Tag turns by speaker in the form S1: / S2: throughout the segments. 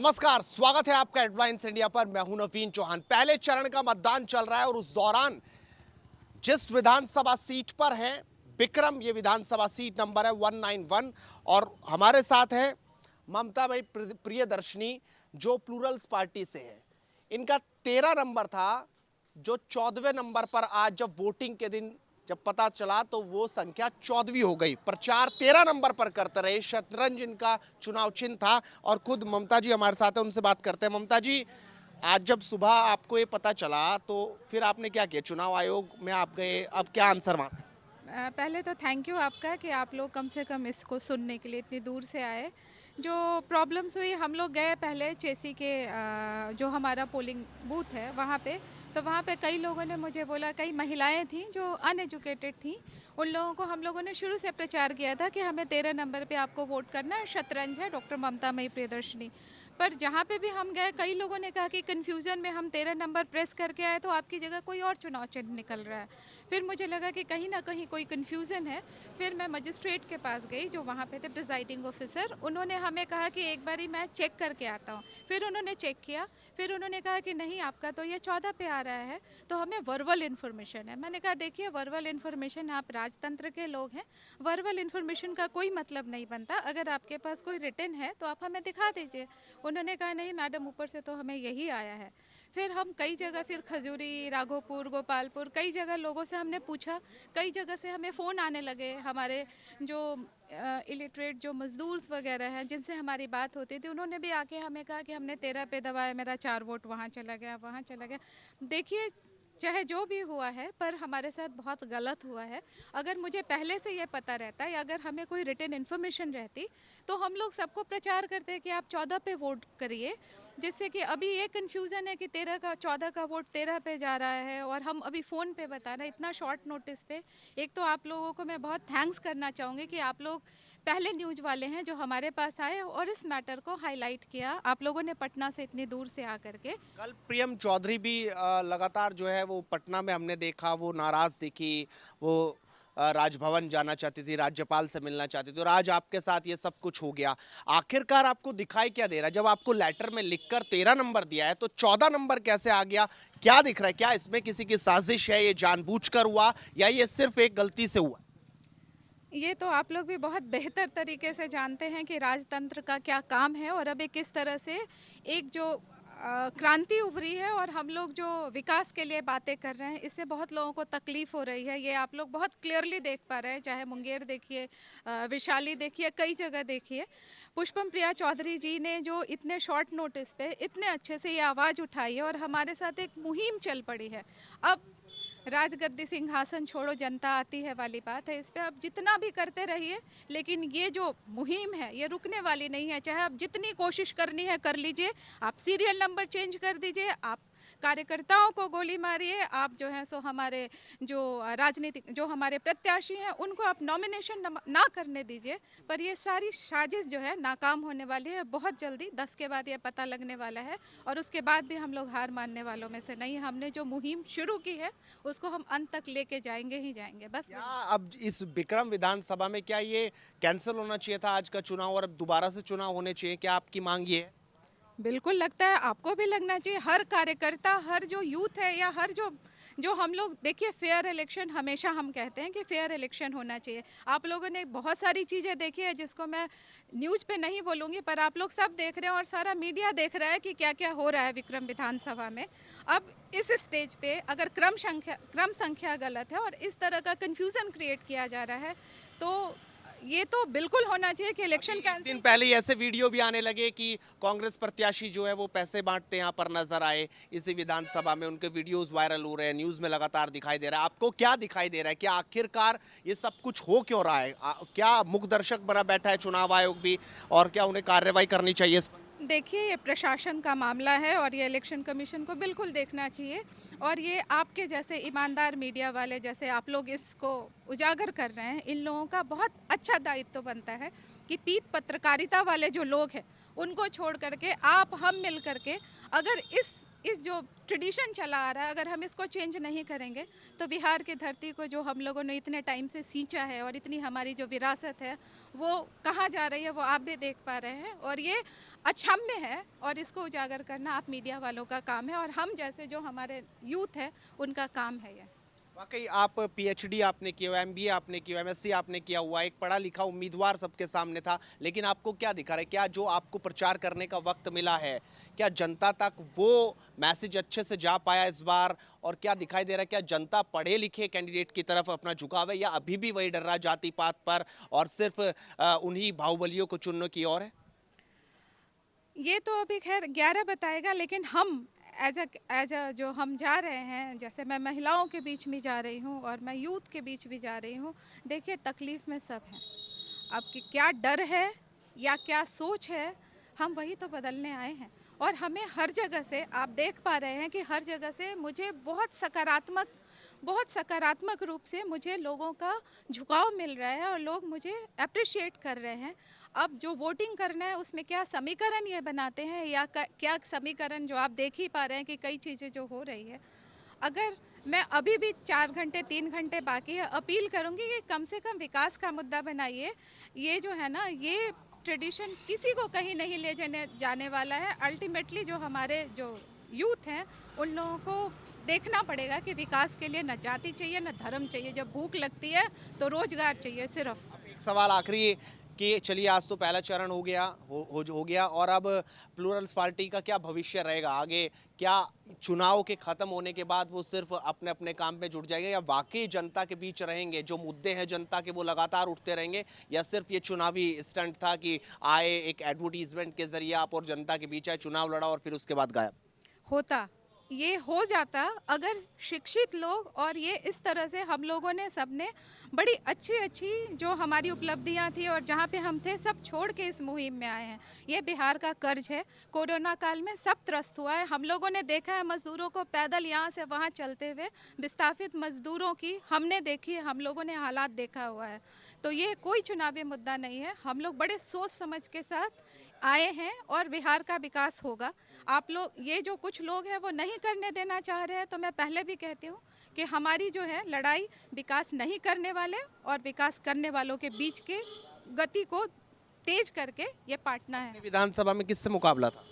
S1: नमस्कार, स्वागत है आपका हेडलाइंस इंडिया पर। मैं हूं नवीन चौहान। पहले चरण का मतदान चल रहा है और उस दौरान जिस विधानसभा सीट पर है विक्रम, ये विधानसभा सीट नंबर है 191 और हमारे साथ है ममता भाई प्रियदर्शनी जो प्लूरल्स पार्टी से है। इनका 13 नंबर था जो 14वें नंबर पर आज जब वोटिंग के दिन जब पता चला तो वो संख्या 14वीं हो गई। प्रचार 13 नंबर पर करते रहे। शतरंज इनका चुनाव चिन्ह था और खुद ममता जी हमारे साथ है, उनसे बात करते हैं। ममता जी, आज जब सुबह आपको ये पता चला तो फिर आपने क्या किया? चुनाव आयोग में आप गए, अब क्या आंसर वहाँ से?
S2: पहले तो थैंक यू आपका कि आप लोग कम से कम इसको सुनने के लिए इतनी दूर से आए। जो प्रॉब्लम्स हुई, हम लोग गए पहले चेसी के जो हमारा पोलिंग बूथ है वहाँ पे। तो वहाँ पे कई लोगों ने मुझे बोला, कई महिलाएं थीं जो अनएजुकेटेड थीं, उन लोगों को हम लोगों ने शुरू से प्रचार किया था कि हमें 13 नंबर पे आपको वोट करना है। शतरंज है, डॉक्टर ममता मई प्रियदर्शनी। पर जहाँ पे भी हम गए कई लोगों ने कहा कि कन्फ्यूज़न में हम 13 नंबर प्रेस करके आए तो आपकी जगह कोई और चुनाव चिन्ह निकल रहा है। फिर मुझे लगा कि कहीं ना कहीं कोई कन्फ्यूज़न है। फिर मैं मजिस्ट्रेट के पास गई जो वहाँ पे थे, प्रिजाइडिंग ऑफिसर। उन्होंने हमें कहा कि एक बारी मैं चेक करके आता हूँ। फिर उन्होंने चेक किया, फिर उन्होंने कहा कि नहीं, आपका तो ये 14 पे आ रहा है, तो हमें वर्बल इन्फॉर्मेशन है। मैंने कहा देखिए, वर्बल इन्फॉर्मेशन, आप राजतंत्र के लोग हैं, वर्बल इन्फॉर्मेशन का कोई मतलब नहीं बनता। अगर आपके पास कोई रिटन है तो आप हमें दिखा दीजिए। उन्होंने कहा नहीं मैडम, ऊपर से तो हमें यही आया है। फिर हम कई जगह, फिर खजूरी, राघोपुर, गोपालपुर, कई जगह लोगों से हमने पूछा। कई जगह से हमें फ़ोन आने लगे, हमारे जो इलिटरेट जो मजदूर वगैरह हैं जिनसे हमारी बात होती थी, उन्होंने भी आके हमें कहा कि हमने 13 पे दबाया, मेरा 4 वोट वहाँ चला गया, वहाँ चला गया। देखिए, चाहे जो भी हुआ है पर हमारे साथ बहुत गलत हुआ है। अगर मुझे पहले से ये पता रहता या अगर हमें कोई रिटन इन्फॉर्मेशन रहती तो हम लोग सबको प्रचार करते कि आप 14 पे वोट करिए। जिससे कि अभी ये कन्फ्यूज़न है कि 14 का वोट 13 पे जा रहा है और हम अभी फ़ोन पे बता रहे हैं इतना शॉर्ट नोटिस पे। एक तो आप लोगों को मैं बहुत थैंक्स करना चाहूँगी कि आप लोग पहले न्यूज़ वाले हैं जो हमारे पास आए और इस मैटर को हाईलाइट किया। आप लोगों ने पटना से इतनी दूर से आकर के।
S1: कल प्रियम चौधरी भी लगातार जो है वो पटना में हमने देखा, वो नाराज दिखी। वो राजभवन जाना चाहती थी, राज्यपाल से मिलना चाहती थी और आज आपके साथ ये सब कुछ हो गया। आखिरकार आपको दिखाई क्या दे रहा है? जब आपको लेटर में लिखकर 13 नंबर दिया है तो 14 नंबर कैसे आ गया? क्या दिख रहा है? क्या इसमें किसी की साजिश है? ये जानबूझकर हुआ या ये सिर्फ एक गलती से हुआ?
S2: ये तो आप लोग भी बहुत बेहतर तरीके से जानते हैं कि राजतंत्र का क्या काम है और अभी किस तरह से एक जो क्रांति उभरी है और हम लोग जो विकास के लिए बातें कर रहे हैं, इससे बहुत लोगों को तकलीफ हो रही है। ये आप लोग बहुत क्लियरली देख पा रहे हैं, चाहे मुंगेर देखिए, विशाली देखिए, कई जगह देखिए। पुष्पम प्रिया चौधरी जी ने जो इतने शॉर्ट नोटिस पे इतने अच्छे से ये आवाज़ उठाई है और हमारे साथ एक मुहिम चल पड़ी है। अब राजगद्दी सिंहासन छोड़ो जनता आती है वाली बात है। इस पे आप जितना भी करते रहिए, लेकिन ये जो मुहिम है ये रुकने वाली नहीं है। चाहे आप जितनी कोशिश करनी है कर लीजिए, आप सीरियल नंबर चेंज कर दीजिए, आप कार्यकर्ताओं को गोली मारिए, आप जो है सो हमारे जो राजनीतिक जो हमारे प्रत्याशी हैं उनको आप नॉमिनेशन ना करने दीजिए। पर ये सारी साजिश जो है नाकाम होने वाली है। बहुत जल्दी 10 के बाद ये पता लगने वाला है और उसके बाद भी हम लोग हार मानने वालों में से नहीं। हमने जो मुहिम शुरू की है उसको हम अंत तक लेके जाएंगे ही जाएंगे। बस
S1: क्या अब इस विक्रम विधानसभा में क्या ये कैंसिल होना चाहिए था आज का चुनाव और अब दोबारा से चुनाव होने चाहिए? क्या आपकी मांग ये है?
S2: बिल्कुल लगता है, आपको भी लगना चाहिए। हर कार्यकर्ता, हर जो यूथ है या हर जो जो हम लोग, देखिए फेयर इलेक्शन, हमेशा हम कहते हैं कि फेयर इलेक्शन होना चाहिए। आप लोगों ने बहुत सारी चीज़ें देखी है जिसको मैं न्यूज़ पे नहीं बोलूँगी, पर आप लोग सब देख रहे हैं और सारा मीडिया देख रहा है कि क्या क्या हो रहा है विक्रम विधानसभा में। अब इस स्टेज पे अगर क्रम संख्या गलत है और इस तरह का कन्फ्यूज़न क्रिएट किया जा रहा है तो ये तो बिल्कुल होना चाहिए कि इलेक्शन
S1: दिन
S2: कैंसिल।
S1: पहले ऐसे वीडियो भी आने लगे कि कांग्रेस प्रत्याशी जो है वो पैसे बांटते यहाँ पर नजर आए इसी विधानसभा में। उनके वीडियोस वायरल हो रहे हैं, न्यूज में लगातार दिखाई दे रहा है। आपको क्या दिखाई दे रहा है कि आखिरकार ये सब कुछ हो क्यों रहा है? क्या मुख्य दर्शक बना बैठा है चुनाव आयोग भी और क्या उन्हें कार्रवाई करनी चाहिए इस पर?
S2: देखिए, ये प्रशासन का मामला है और ये इलेक्शन कमीशन को बिल्कुल देखना चाहिए। और ये आपके जैसे ईमानदार मीडिया वाले, जैसे आप लोग इसको उजागर कर रहे हैं, इन लोगों का बहुत अच्छा दायित्व बनता है कि पीठ पत्रकारिता वाले जो लोग हैं उनको छोड़ करके आप हम मिल करके अगर इस इस जो ट्रेडिशन चला आ रहा है, अगर हम इसको चेंज नहीं करेंगे तो बिहार की धरती को जो हम लोगों ने इतने टाइम से सींचा है और इतनी हमारी जो विरासत है वो कहाँ जा रही है, वो आप भी देख पा रहे हैं। और ये अक्षम्य है और इसको उजागर करना आप मीडिया वालों का काम है और हम जैसे जो हमारे यूथ है उनका काम है ये।
S1: वाकई आप पीएचडी आपने किया हुआ, एमबीए आपने किया हुआ, एमएससी आपने किया हुआ, एक पढ़ा लिखा उम्मीदवार सबके सामने था, लेकिन आपको क्या दिखा रहा है? क्या जो आपको प्रचार करने का वक्त मिला है, क्या जनता तक वो मैसेज अच्छे से जा पाया इस बार? और क्या दिखाई दे रहा है, क्या जनता पढ़े लिखे कैंडिडेट की तरफ अपना झुकाव है या अभी भी वही डर रहा जाति पात पर और सिर्फ उन्हीं बाहुबलियों को चुनने की ओर है?
S2: ये तो अभी खैर 11 बताएगा, लेकिन हम एज अ जो हम जा रहे हैं, जैसे मैं महिलाओं के बीच में जा रही हूँ और मैं यूथ के बीच भी जा रही हूँ, देखिए तकलीफ़ में सब हैं। अब कि क्या डर है या क्या सोच है, हम वही तो बदलने आए हैं। और हमें हर जगह से आप देख पा रहे हैं कि हर जगह से मुझे बहुत सकारात्मक रूप से मुझे लोगों का झुकाव मिल रहा है और लोग मुझे अप्रिशिएट कर रहे हैं। अब जो वोटिंग करना है उसमें क्या समीकरण ये बनाते हैं या क्या समीकरण जो आप देख ही पा रहे हैं कि कई चीज़ें जो हो रही है। अगर मैं अभी भी 4 घंटे 3 घंटे बाकी है, अपील करूंगी कि कम से कम विकास का मुद्दा बनाइए। ये जो है ना, ये ट्रेडिशन किसी को कहीं नहीं ले जाने वाला है। अल्टीमेटली जो हमारे जो यूथ हैं उन लोगों को देखना पड़ेगा कि विकास के लिए न जाति चाहिए न धर्म चाहिए। जब भूख लगती है तो रोजगार चाहिए सिर्फ।
S1: एक सवाल आखिरी कि चलिए आज तो पहला चरण हो गया हो गया और अब प्लूरल्स पार्टी का क्या भविष्य रहेगा आगे? क्या चुनाव के खत्म होने के बाद वो सिर्फ अपने अपने काम में जुट जाएंगे या वाकई जनता के बीच रहेंगे? जो मुद्दे हैं जनता के वो लगातार उठते रहेंगे या सिर्फ ये चुनावी स्टंट था कि आए एक एडवर्टीजमेंट के जरिए आप और जनता के बीच आए, चुनाव लड़ा और फिर उसके बाद गायब?
S2: होता ये हो जाता अगर शिक्षित लोग और ये इस तरह से हम लोगों ने सबने बड़ी अच्छी जो हमारी उपलब्धियां थी और जहाँ पे हम थे सब छोड़ के इस मुहिम में आए हैं। ये बिहार का कर्ज है। कोरोना काल में सब त्रस्त हुआ है। हम लोगों ने देखा है मजदूरों को पैदल यहाँ से वहाँ चलते हुए, विस्थापित मजदूरों की हमने देखी है, हम लोगों ने हालात देखा हुआ है। तो ये कोई चुनावी मुद्दा नहीं है। हम लोग बड़े सोच समझ के साथ आए हैं और बिहार का विकास होगा। आप लोग ये जो कुछ लोग हैं वो नहीं करने देना चाह रहे हैं, तो मैं पहले भी कहती हूँ कि हमारी जो है लड़ाई विकास नहीं करने वाले और विकास करने वालों के बीच के गति को तेज करके ये पाटना है।
S1: विधानसभा में किससे मुकाबला था?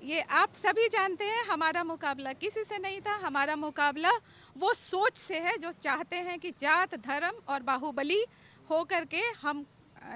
S2: ये आप सभी जानते हैं, हमारा मुकाबला किसी से नहीं था। हमारा मुकाबला वो सोच से है जो चाहते हैं कि जात धर्म और बाहुबली हो करके हम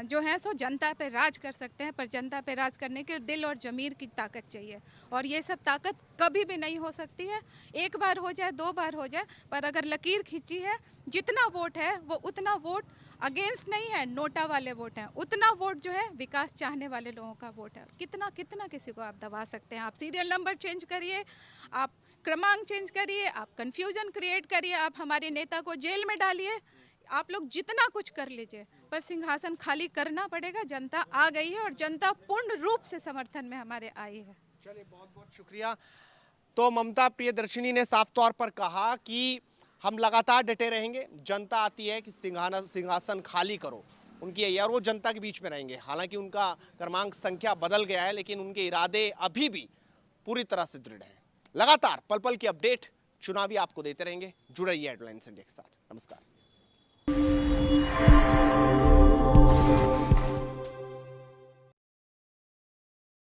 S2: जो है सो जनता पे राज कर सकते हैं। पर जनता पे राज करने के दिल और ज़मीर की ताकत चाहिए और ये सब ताकत कभी भी नहीं हो सकती है। एक बार हो जाए, 2 बार हो जाए, पर अगर लकीर खींची है, जितना वोट है वो उतना वोट अगेंस्ट नहीं है, नोटा वाले वोट हैं, उतना वोट जो है विकास चाहने वाले लोगों का वोट है। कितना कितना किसी को आप दबा सकते हैं? आप सीरियल नंबर चेंज करिए, आप क्रमांक चेंज करिए, आप कन्फ्यूजन क्रिएट करिए, आप हमारे नेता को जेल में डालिए, आप लोग जितना कुछ कर लीजिए, पर सिंहासन खाली करना पड़ेगा। जनता आ गई है और जनता पूर्ण रूप से समर्थन में हमारे आई है।
S1: चलिए, बहुत बहुत शुक्रिया। तो ममता प्रियदर्शिनी ने साफ तौर पर कहा कि हम लगातार डटे रहेंगे, जनता आती है कि सिंहासन खाली करो, उनकी यही, और वो जनता के बीच में रहेंगे। हालांकि उनका क्रमांक संख्या बदल गया है, लेकिन उनके इरादे अभी भी पूरी तरह से दृढ़ हैं। लगातार पल पल की अपडेट चुनावी आपको देते रहेंगे। जुड़े रहिए हेडलाइंस इंडिया के साथ। नमस्कार।